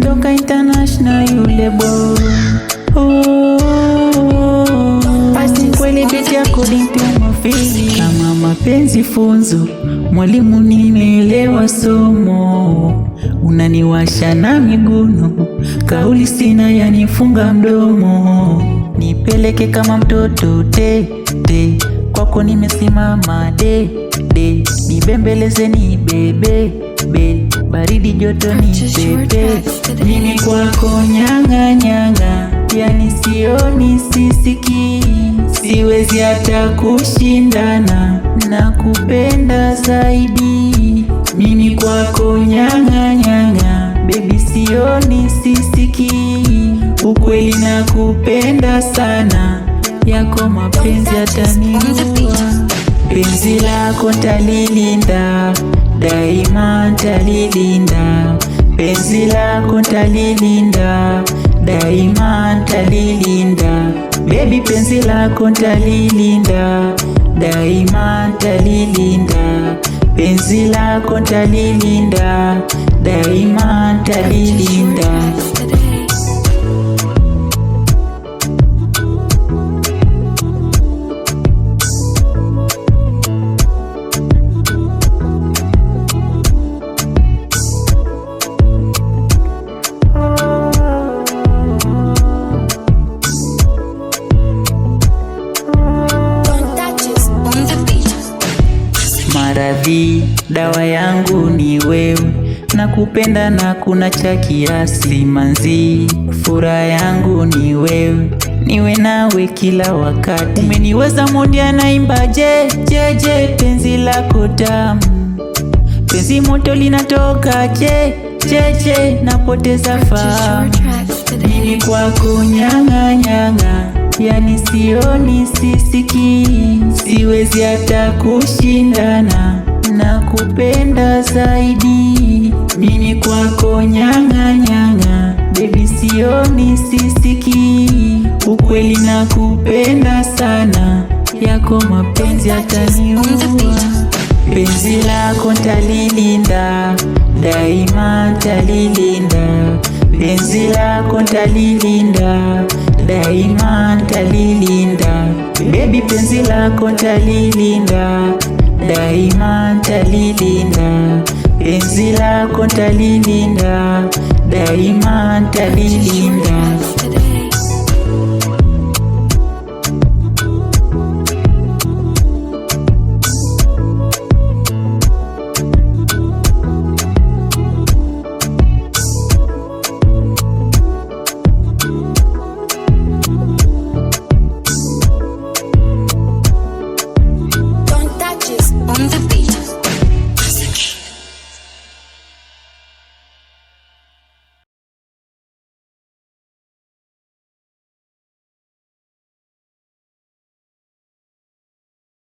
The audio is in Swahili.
Toka international yule boy. Basi kweli biti yako nipima fili. Kama mapenzi funzo, mwalimu nimeelewa somo. Unaniwasha na miguno, kauli sina yanifunga mdomo. Nipeleke kama mtoto te, kwako nimesimama de, nibembeleze ni bebe, baridi joto ni pepe. Mimi kwako nyanga, yani sioni sisiki, siwezi hata kushindana, nakupenda zaidi. Mimi kwako nyanga, baby sioni sisiki, ukweli nakupenda sana, yako mapenzi yataniua. Penzi lako ntalilinda, daima ntalilinda. Penzi lako ntalilinda, daima ntalilinda. Baby penzi lako ntalilinda, daima ntalilinda. Penzi lako ntalilinda, daima ntalilinda. Maradhi, dawa yangu ni wewe, nakupenda na kuna cha kiasi manzi. Furaha yangu ni wewe, niwe nawe kila wakati. Umeniweza mondi anaimba je, penzi lako tamu, penzi moto linatoka je, napoteza fahamu. Mimi kwako nyanga, yani sioni sisiki, siwezi hata kushindana, nakupenda zaidi. Mimi kwako nyanga, baby sioni sisiki, ukweli nakupenda sana, yako mapenzi yataniua. Penzi lako ntalilinda, daima ntalilinda. Penzi lako ntalilinda, daima ntalilinda. Baby penzi lako ntalilinda, daima ntalilinda. Penzi lako ntalilinda, daima ntalilinda.